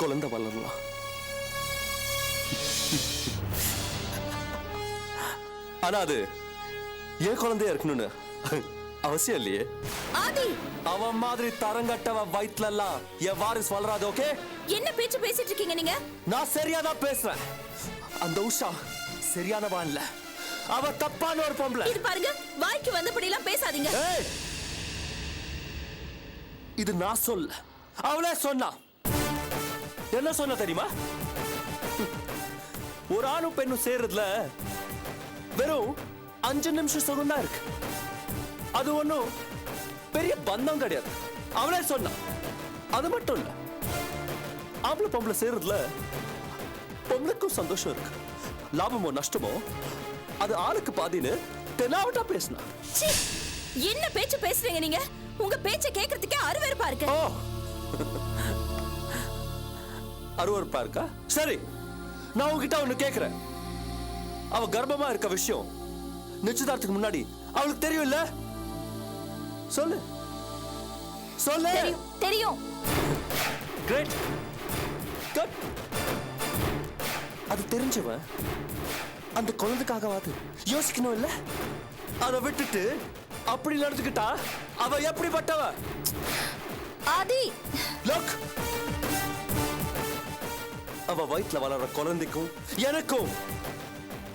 குழந்தை வளரலாம். ஆனா அது ஏன் குழந்தையா இருக்கணும்னு அவசியம் இல்லையே. ஆதி, அவன் மாதிரி தரங்கட்டவ வயிற்றுல எல்லாம் என் வாரிஸ் வளராது. ஓகே, என்ன பேச்சு பேசிட்டு இருக்கீங்க நீங்க? நான் சரியாதான் பேசுறேன். அந்த உஷா சரியானவா இல்ல, அவ தப்பான ஒரு பொம்பளை. இது பாருங்க, வாய்க்கு வந்தபடி எல்லாம் பேசாதீங்க. இது நான் சொல்ல, அவளே சொன்னா. என்ன சொன்ன தெரியுமா? ஒரு ஆணும் பெண்ணும் சேர்றதுல வெறும் 5 நிமிஷம் சுகம் தான் இருக்கு. அது ஒண்ணும் பெரிய பந்தம் கிடையாது. அவளே சொன்னா. அது மட்டும் இல்ல, ஆம்பளை பொம்பளை சேர்றதுல பொம்பளைக்கும் சந்தோஷம் இருக்கு. லாபமோ நஷ்டமோ அது ஆளுக்கு பாதின்னு தெனாவட்டா பேசினா. என்ன பேச்சு பேசுறீங்க நீங்க? உங்க பேச்சை கேட்கறதுக்கே அருவருப்பா இருக்கு. ஓ, அருவருப்பா இருக்கா? சரி, நான் உங்ககிட்ட ஒண்ணு கேக்குறேன். அவ கர்ப்பமா இருக்க விஷயம் நிச்சயதார்த்தத்துக்கு முன்னாடி அவளுக்கு தெரியும் இல்ல? சொல்லு சொல்லு. தெரியும். Great, good. அது தெரிஞ்சவன் அந்த குழந்தைக்காகவாது யோசிக்கணும் இல்ல? அதை விட்டுட்டு அப்படி நடந்துக்கிட்டா அவ எப்படிப்பட்டவ? ஆதி, லுக், அவ வயிற்றுல வளர்ற குழந்தைக்கும் எனக்கும்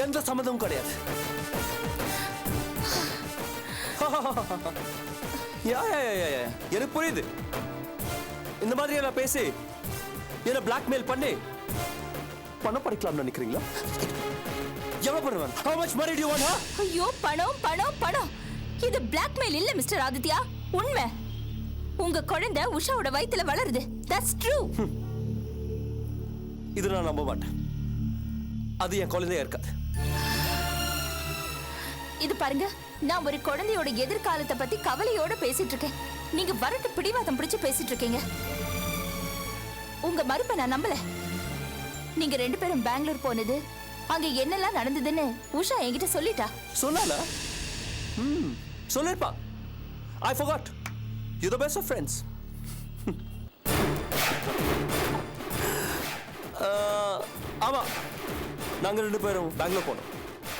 எந்த சம்மந்தமும் கிடையாது. எனக்கு புரியுது. இந்த மாதிரி எல்லாம் பேசி என்ன பிளாக்மெயில் பண்ணி பணம் படிக்கலாம்னு நினைக்கிறீங்களா? எவ்வளவு பண்ணுவேன்? How much money do you want, huh? ஐயோ, பணம் பணம் பணம். இது பிளாக்மெயில் இல்ல மிஸ்டர் ஆதித்யா, உண்மை. உங்க குழந்தை உஷாவோட வயித்துல வளருது. That's true. இது நான் நம்ப மாட்டேன். அது என் குழந்தையா இருக்காது. இது பாருங்க, நான் ஒரு குழந்தையோட எதிர்காலத்தை பத்தி கவலையோட பேசிட்டு இருக்கேன். நீங்க வரட்டு பிடிவாதம் பிடிச்சு பேசிட்டு இருக்கீங்க. உங்க மறுப்பை நான் நம்பல. நீங்க 2 பேரும் பெங்களூர் போனது, அங்க என்னெல்லாம் நடந்ததுன்னு உஷா என்கிட்ட சொல்லிட்டா. சொன்னால? சொல்லிருப்பா. I forgot. You're the best of friends. ஆமா, நாங்க 2 பேரும் பெங்களூர் போனோம்.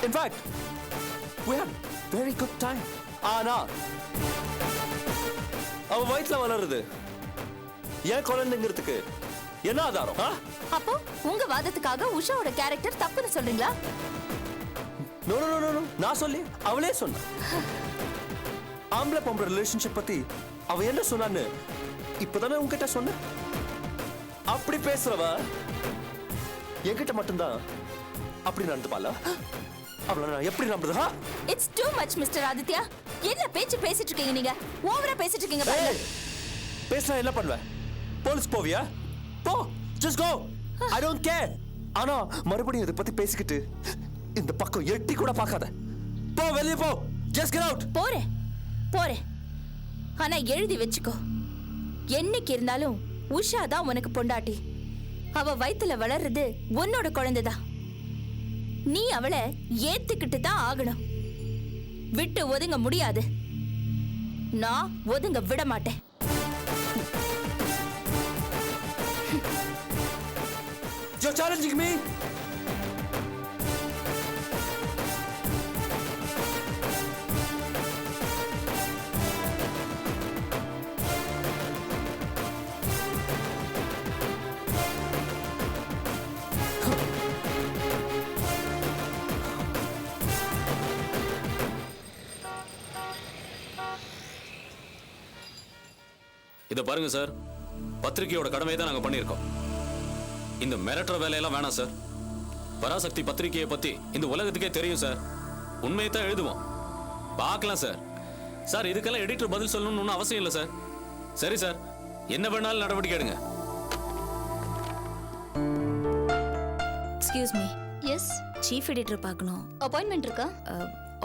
In fact, we had very good time. ஆனா அவ வயிற்றுல வளருது ஏன் குழந்தைங்கிறதுக்கு என்ன ஆதாரம்? அப்போ உங்க வாதத்துக்காக உஷாவோட கேரக்டர் தப்புன்னு சொல்றீங்களா? நோ நோ நோ நோ, நான் சொல்லி அவளே சொன்னா. ஆம்பளை பொம்பளை ரிலேஷன்ஷிப் பத்தி அவ என்ன சொன்னான்னு இப்பதானே உங்ககிட்ட சொன்ன. அப்படி பேசுறவ என்கிட்ட மட்டும்தான் அப்படி நடந்துப்பாளா? அவள நான் எப்படி நம்புறது? It's too much mister Aditya. என்ன பேச்சு பேசிட்டு இருக்கீங்க நீங்க? ஓவரா பேசிட்டு இருக்கீங்க பாருங்க. பேசினா என்ன பண்ணுவ? போலீஸ் போவியா? போ, just go. I don't care. ஆனா மறுபடியும் இத பத்தி பேசிக்கிட்டு இந்த பக்கம் எட்டி கூட பார்க்காத. போ, வெளிய போ. Just get out. போறேன் போறேன். ஆனா எழுதி வெச்சுக்கோ, என்னைக்கு இருந்தாலும் உஷா தான் உனக்கு பொண்டாட்டி. அவ வயித்துல வளர்றது உன்னோட குழந்தைதான். நீ அவளை ஏத்துக்கிட்டு தான் ஆகணும். விட்டு ஒதுங்க முடியாது. நான் ஒதுங்க விட மாட்டேன். You're challenging me? இத பாருங்க சார், பத்திரிகையோட கடமையை தான் நாங்க பண்ணியிருக்கோம். இந்த மிரட்டுற வேலையெல்லாம் வேணாம் சார். பராசக்தி பத்திரிகையை பத்தி இந்த உலகத்துக்கே தெரியும் சார். உண்மையை தான் எழுதுவோம். பார்க்கலாம் சார். சார், இதுக்கெல்லாம் எடிட்டர் பதில் சொல்லணும்னு அவசியம் இல்லை சார். சரி சார், என்ன வேணாலும் நடவடிக்கை எடுங்க. Excuse me. Yes, chief editor பார்க்கணும். அப்பாயின்மெண்ட் இருக்கா?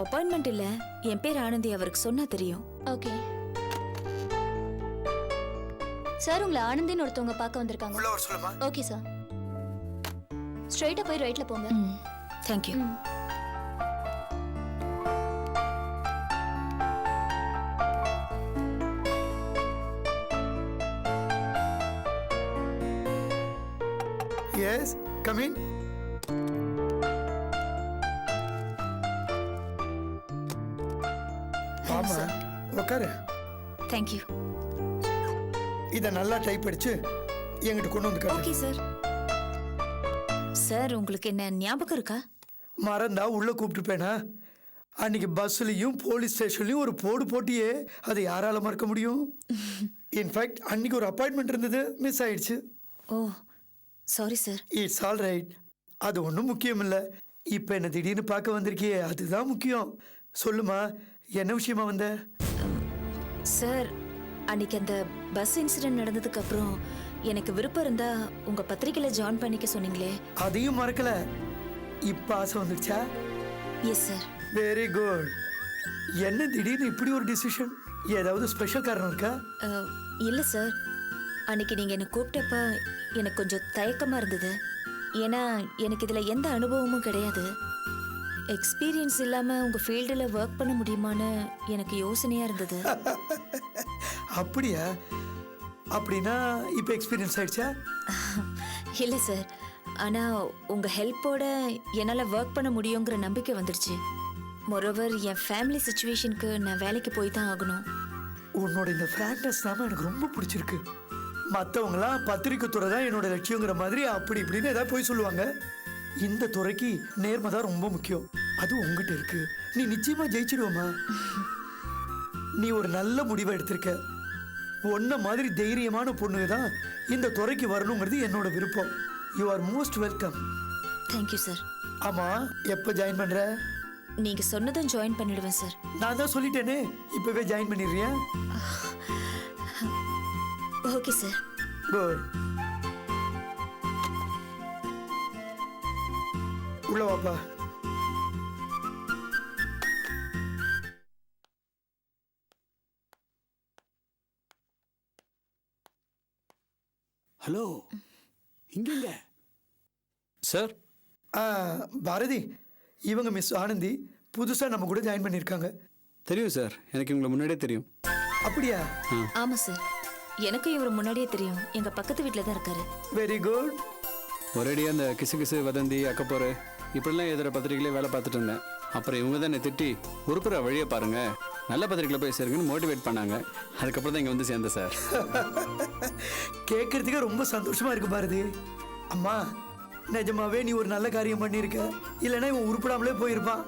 அப்பாயின்மெண்ட் இல்ல, என் பேர் ஆனந்தி. அவருக்கு சொன்னா தெரியும். ஓகே சார், உங்களை ஆனந்தின்னு ஒருத்தவங்க பார்க்க வந்திருக்காங்க. ஓகே சார், ஸ்ட்ரைட்டா போய் ரைட்ல போங்க. தேங்க்யூ. Yes come in. ஆமா உட்காரு. தேங்க்யூ. இதை நல்லா டைப் அடிச்சு என்கிட்ட கொண்டு வந்து காட்டு. Okay sir. சார் உங்களுக்கு என்ன ஞாபகம் இருக்கா? மறந்தா உள்ள கூப்பிட்டுப்பேனா? அன்னைக்கு பஸ்லயும் போலீஸ் ஸ்டேஷன்லயும் ஒரு போடு போட்டியே, அதை யாரால மறக்க முடியும்? இன்ஃபேக்ட் அன்னைக்கு ஒரு அப்பாயின்மெண்ட் இருந்தது, மிஸ் ஆயிடுச்சு. Oh sorry sir. It's all right. அது ஒன்றும் முக்கியம் இல்லை. இப்போ என்ன திடீர்னு பார்க்க வந்திருக்கியே, அதுதான் முக்கியம். சொல்லுமா, என்ன விஷயமா வந்த? சார் அன்னைக்கு அந்த பஸ் இன்சிடென்ட் நடந்ததுக்கு அப்புறம் எனக்கு விருப்பம் இருந்தா உங்க பத்திரிக்கையில ஜாயின் பண்ணிக்க சொன்னீங்களே. அதையும் மறக்கல. இப்போ ஆசை வந்துடுச்சா? Yes sir. Very good. என்ன திடீர்னு இப்படி ஒரு டிசிஷன்? ஏதாவது ஸ்பெஷல் காரணம் இருக்கா? இல்லை சார், அன்னைக்கு நீங்கள் என்னை கூப்பிட்டப்ப எனக்கு கொஞ்சம் தயக்கமாக இருந்தது. ஏன்னா எனக்கு இதில் எந்த அனுபவமும் கிடையாது. எக்ஸ்பீரியன்ஸ் இல்லாமல் உங்கள் ஃபீல்டில் ஒர்க் பண்ண முடியுமான்னு எனக்கு யோசனையாக இருந்தது. அப்படியா? அப்படின்னா இப்போ எக்ஸ்பீரியன்ஸ் ஆயிடுச்சா? இல்லை சார், ஆனால் உங்கள் ஹெல்ப்போட என்னால் ஒர்க் பண்ண முடியுங்கிற நம்பிக்கை வந்துடுச்சு. மொரோவர் என் ஃபேமிலி சுச்சுவேஷனுக்கு நான் வேலைக்கு போய் தான் ஆகணும். உன்னோட இந்த ஃப்ராங்க்னஸ் தான் எனக்கு ரொம்ப பிடிச்சிருக்கு. மற்றவங்களாம் பத்திரிக்கை துறை தான் என்னோட லட்சியங்கிற மாதிரி அப்படி இப்படின்னு ஏதாவது போய் சொல்லுவாங்க. இந்த துறைக்கு நேர்மை தான் ரொம்ப முக்கியம். அது உங்ககிட்ட இருக்கு. நீ நிச்சயமா ஜெயிச்சிடுவோமா? நீ ஒரு நல்ல முடிவை எடுத்திருக்க. உன்ன மாதிரி தைரியமான பொண்ணுங்க தான் இந்த துறைக்கு வரணுங்கிறது என்னோட விருப்பம். You are most welcome. Thank you sir. ஆமா, எப்போ ஜாயின் பண்ற? நீங்கள் சொன்னதும் ஜாயின் பண்ணிடுவேன் சார். நான் தான் சொல்லிட்டேனே, இப்பவே ஜாயின் பண்ணிடுறியா? Okay sir. குட். உள்ள வாப்பா. Hello, இங்கங்க sir. பாரதி, இவங்க மிஸ் ஆனந்தி புதுசாக நம்ம கூட ஜாயின் பண்ணியிருக்காங்க. தெரியும் சார், எனக்கு உங்களை முன்னாடியே தெரியும். அப்படியா? ஆமாம் சார், எனக்கும் இவர் முன்னாடியே தெரியும். எங்கள் பக்கத்து வீட்டில் தான் இருக்காரு. Very good. ஒரேடியாக அந்த கிசு வதந்தி அக்கப்போரு இப்படிலாம் எதிர பத்திரிக்கையிலே வேலை பார்த்துட்டு இருந்தேன். அப்புறம் இவங்க தான் என்னை திட்டி உருப்புற வழியை பாருங்க, நல்ல பத்திரிக்கையில் போய் சேருங்கன்னு மோட்டிவேட் பண்ணாங்க. அதுக்கப்புறம் தான் இங்கே வந்து சேர்ந்தேன் சார். கேட்கறதுக்கே ரொம்ப சந்தோஷமா இருக்கு பாரதி. அம்மா, நிஜமாவே நீ ஒரு நல்ல காரியம் பண்ணியிருக்க. இல்லைன்னா இவன் உருப்படாமலே போயிருப்பான்.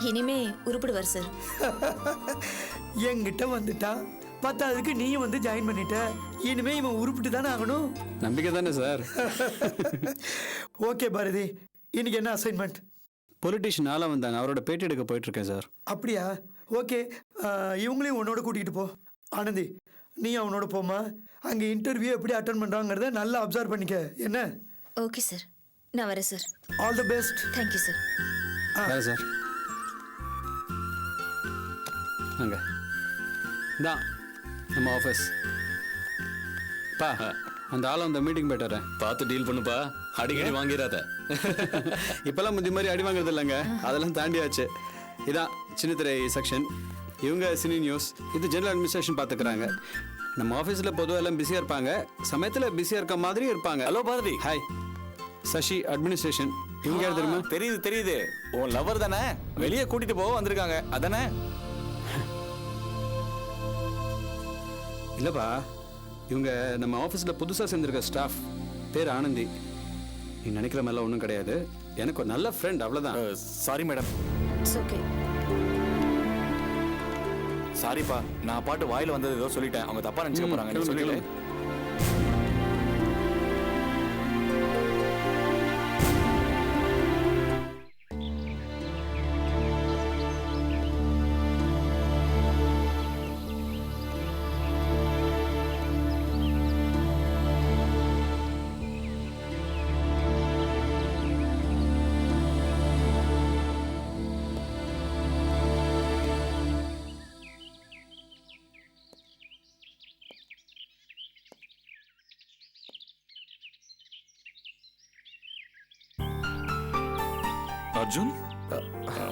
இனிமே உருப்பிடுவார் சார். என்கிட்ட வந்துட்டான், பத்தாவதுக்கு நீயும் வந்து ஜாயின் பண்ணிட்ட. இனிமே இவன் உருப்பிட்டு தானே ஆகணும். நம்பிக்கை தானே சார். ஓகே பாரதி, இன்னைக்கு என்ன அசைன்மெண்ட்? பொலிட்டிஷியன் ஆளாக வந்தாங்க, அவரோட பேட்டி எடுக்க போயிட்டுருக்கேன் சார். அப்படியா? ஓகே, இவங்களையும் உன்னோட கூட்டிகிட்டு போ. ஆனந்தி, நீ அவனோட போமா. அங்கே இன்டர்வியூ எப்படி அட்டன் பண்ணுறாங்கிறத நல்லா அப்சர்வ் பண்ணிக்க. என்ன? ஓகே சார், நான் வரேன் sir. All the best. Thank you sir. வேறு சார் அங்கே தான் நம்ம ஆஃபீஸ். பா, அந்த ஆளை அந்த மீட்டிங் போயிட்டு வரேன். பார்த்து டீல் பண்ணுப்பா, அடிக்கடி வாங்கிடாத. இப்போல்லாம் முந்தி மாதிரி அடி வாங்குறது இல்லைங்க, அதெல்லாம் தாண்டியாச்சு. இதான் சின்னத்திரை செக்ஷன், இவங்க சினி நியூஸ், இது ஜெனரல் அட்மினிஸ்ட்ரேஷன் பார்த்துக்கிறாங்க. நம்ம ஆஃபீஸில் பொதுவாக எல்லாம் பிஸியாக இருப்பாங்க, சமயத்தில் பிஸியாக இருக்க மாதிரி இருப்பாங்க. Hello Bharathi. Hi. Sasi administration. இவங்க யார் தெரியுமா? தெரியுது. உன் லவர் தானே, வெளியே கூட்டிட்டு போக வந்திருக்காங்க அதானே? இல்லைப்பா, இவங்க நம்ம ஆஃபீஸில் புதுசாக சேர்ந்துருக்க ஸ்டாஃப். பேர் ஆனந்தி. நீ நினைக்கிற மாதிரிலாம் ஒன்றும் கிடையாது, எனக்கு ஒரு நல்ல ஃப்ரெண்ட், அவ்வளோதான். Sorry madam. It's okay. சாரிப்பா, நான் பாட்டு வாயில வந்தது ஏதோ சொல்லிட்டேன். அவங்க தப்பா நினைச்சுக்க போறாங்க. சொல்லி அர்ஜுன்,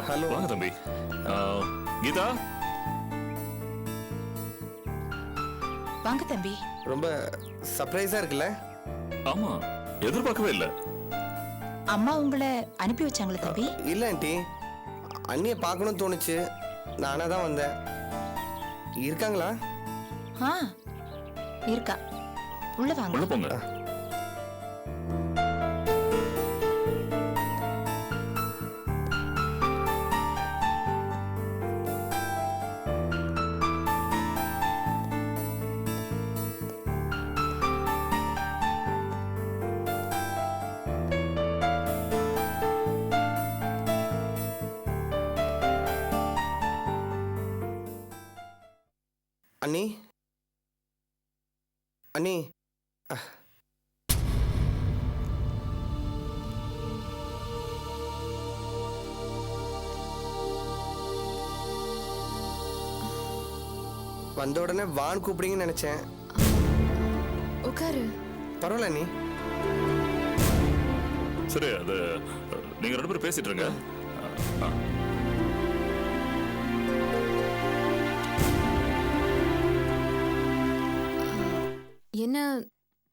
ஹலோ. வாங்க தம்பி. கீதா, வாங்க தம்பி. ரொம்ப சர்ப்ரைஸா இருக்குல்ல? ஆமா, எதிர்பார்க்கவே இல்லை. அம்மா உங்களை அனுப்பி வச்சாங்களே தம்பி? இல்லை ஆண்டி, அண்ணியை பார்க்கணும்னு தோணுச்சு, நானாக தான் வந்தேன். இருக்காங்களா? ஆ இருக்கா, உள்ள வாங்க. உள்ள போங்க. அண்ணி, அண்ணி, வந்த உடனே வான் கூப்பிடுங்கன்னு நினைச்சேன். உட்காரு. பரவாயில்ல அண்ணி. சரி, அது நீங்க 2 பேரும் பேசிட்டு இருங்க. என்ன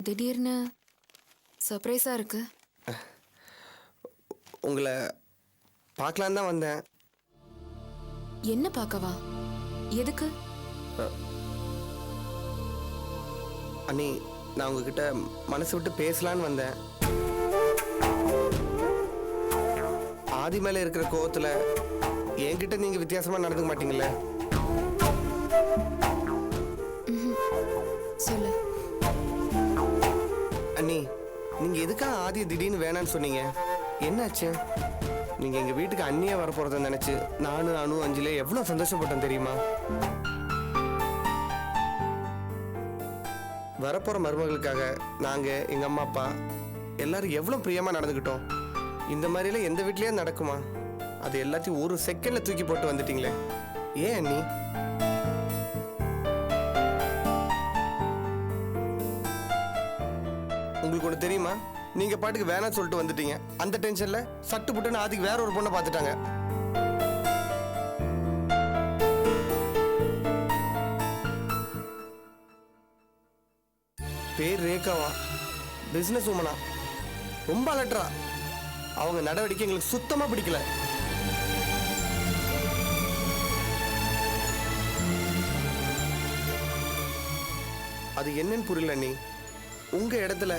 திடீர்னு சர்ப்ரைஸா இருக்கு? உங்களை பார்க்கலாம் தான் வந்தேன். என்ன பார்க்கவா? எதுக்கு? அண்ணி, நான் உங்ககிட்ட மனசு விட்டு பேசலான்னு வந்தேன். ஆதி மேல இருக்கிற கோவத்துல என்கிட்ட நீங்க வித்தியாசமா நடந்துக்க மாட்டீங்கல்ல? சொல்லு. அண்ணி, நீங்க எதுக்காக ஆதியை திடீர்னு வேணான்னு சொன்னீங்க? என்னாச்சு? நீங்க எங்க வீட்டுக்கு அண்ணியா வர போறத நினைச்சு நானும் அனு அஞ்சலி எவ்வளவு சந்தோஷப்பட்டேன் தெரியுமா? வரப்போற மருமகளுக்காக நாங்க, எங்க அம்மா அப்பா எல்லாரும் எவ்வளவு பிரியமா நடந்துக்கிட்டோம். இந்த மாதிரிலாம் எந்த வீட்லயே நடக்குமா? அது எல்லாத்தையும் ஒரு செகண்ட்ல தூக்கி போட்டு வந்துட்டீங்களே, ஏன் அண்ணி? உங்களுக்கு ஒண்ணு தெரியுமா? நீங்க பாட்டுக்கு வேணாம் சொல்லிட்டு வந்துட்டீங்க. அந்த டென்ஷன்ல சட்டு புட்டுன்னு ஆதிக்கு வேற ஒரு பொண்ணை பார்த்துட்டாங்க. பேர் ரேகாவா, பிசினஸ் உமனா, ரொம்ப அலட்ரா. அவங்க நடவடிக்கை எங்களுக்கு சுத்தமா பிடிக்கல. அது என்னன்னு புரியல அண்ணி. உங்க இடத்துல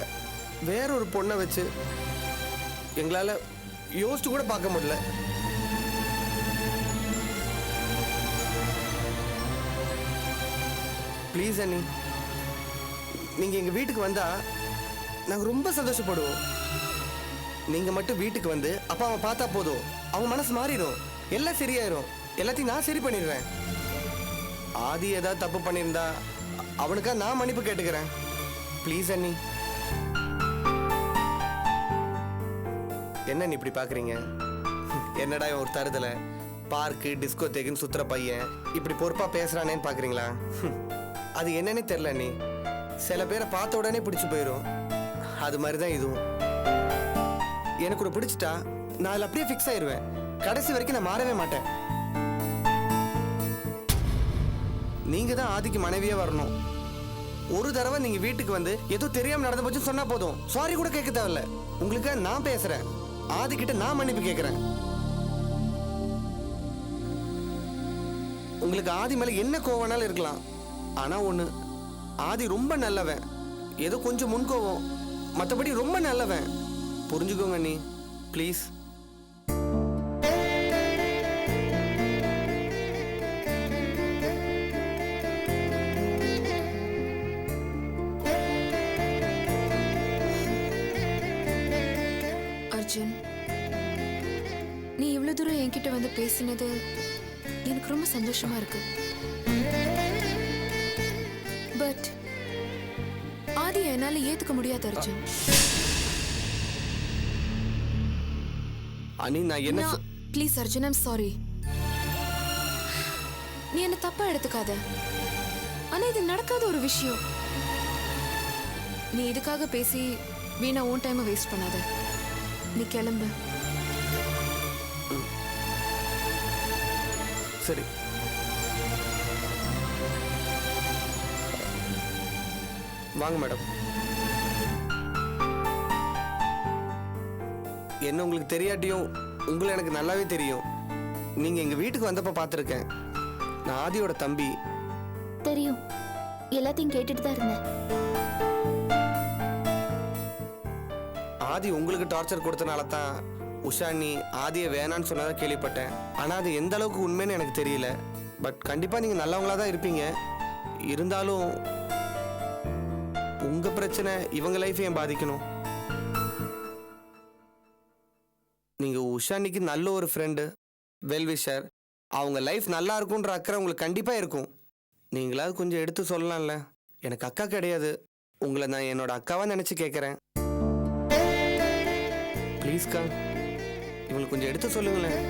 வேற ஒரு பொண்ணை வச்சு எங்களால யோசிச்சு கூட பார்க்க முடியல. ப்ளீஸ் அண்ணி, நீங்க எங்க வீட்டுக்கு வந்தா நாங்க ரொம்ப சந்தோஷப்படுவோம். நீங்க மட்டும் வீட்டுக்கு வந்து அப்பா அவன் பார்த்தா போதும், அவன் மனசு மாறிடும், எல்லாம் சரியாயிரும். எல்லாத்தையும் நான் சரி பண்ணிடுறேன். ஆதி ஏதாவது தப்பு பண்ணியிருந்தா அவனுக்கா நான் மன்னிப்பு கேட்டுக்கிறேன். ப்ளீஸ் அண்ணி. என்ன நீ இப்படி பாக்குறீங்க? என்னடா இவன் ஒரு தருதல பார்க்கு டிஸ்கோ தேக்குன்னு சுத்துற பையன் இப்படி பொறுப்பா பேசுறானேன்னு பாக்குறீங்களா? அது என்னன்னே தெரியல நீ. சில பேரை பார்த்த உடனே பிடிச்சு போயிடும். அது மாதிரிதான் இதுவும். எனக்கு ஒரு பிடிச்சிட்டா நான் அதில் அப்படியே ஃபிக்ஸ் ஆயிடுவேன். கடைசி வரைக்கும் நான் மாறவே மாட்டேன். நீங்க தான் ஆதிக்கு மனைவியே வரணும். ஒரு தடவை நீங்க வீட்டுக்கு வந்து ஏதோ தெரியாம நடந்த போச்சு சொன்னா போதும், சாரி கூட கேட்க தேவையில்ல. உங்களுக்கு நான் பேசுறேன், ஆதி கிட்ட நான் மன்னிப்பு கேட்கிறேன். உங்களுக்கு ஆதி மேல என்ன கோவனாலும் இருக்கலாம், ஆனா ஒண்ணு, ஆதி ரொம்ப நல்லவன். ஏதோ கொஞ்சம் முன்கோவம், மற்றபடி ரொம்ப நல்லவன். புரிஞ்சுக்கோங்க நீ ப்ளீஸ். அர்ஜுன், நீ இவ்வளவு தூரம் என்கிட்ட வந்து பேசினது எனக்கு ரொம்ப சந்தோஷமா இருக்கு. பட் ஆதி என்னால ஏத்துக்க முடியாது அர்ஜுன். அனி நான் என்ன ப்ளீஸ் அர்ஜுன், ஐம் சாரி. நீ என்ன தப்பா எடுத்துக்காத. ஆனா இது நடக்காத ஒரு விஷயம். நீ இதுக்காக பேசி வீணா உன் டைமை வேஸ்ட் பண்ணாத. நீ கிளம்பு. சரி. வாங்க மேடம். என்ன உங்களுக்கு தெரியாட்டியும் உங்களை எனக்கு நல்லாவே தெரியும். நீங்க எங்க வீட்டுக்கு வந்தப்ப பார்த்துருக்கேன். நான் ஆதியோட தம்பி. தெரியும், எல்லாத்தையும் கேட்டுட்டு தான் இருந்தேன். ஆதி உங்களுக்கு டார்ச்சர் கொடுத்தனால தான் உஷா நீ ஆதியை வேணான்னு சொன்னதா கேள்விப்பட்டேன். ஆனா அது எந்த அளவுக்கு உண்மைன்னு எனக்கு தெரியல. பட் கண்டிப்பா நீங்க நல்லவங்களா தான் இருப்பீங்க. இருந்தாலும் உங்க பிரச்சனை இவங்க லைஃப் ஏன் பாதிக்கணும்? நீங்க உஷானிக்கு நல்ல ஒரு ஃப்ரெண்டு, வெல்விஷர். அவங்க லைஃப் நல்லா இருக்கும்ன்ற அக்கறை உங்களுக்கு கண்டிப்பா இருக்கும். நீங்களாவது கொஞ்சம் எடுத்து சொல்லலாம்ல. எனக்கு அக்கா கிடையாது, உங்களை நான் என்னோட அக்காவா நினைச்சு கேட்கறேன். ப்ளீஸ்க்கா, இவங்களுக்கு கொஞ்சம் எடுத்து சொல்லுங்களேன்.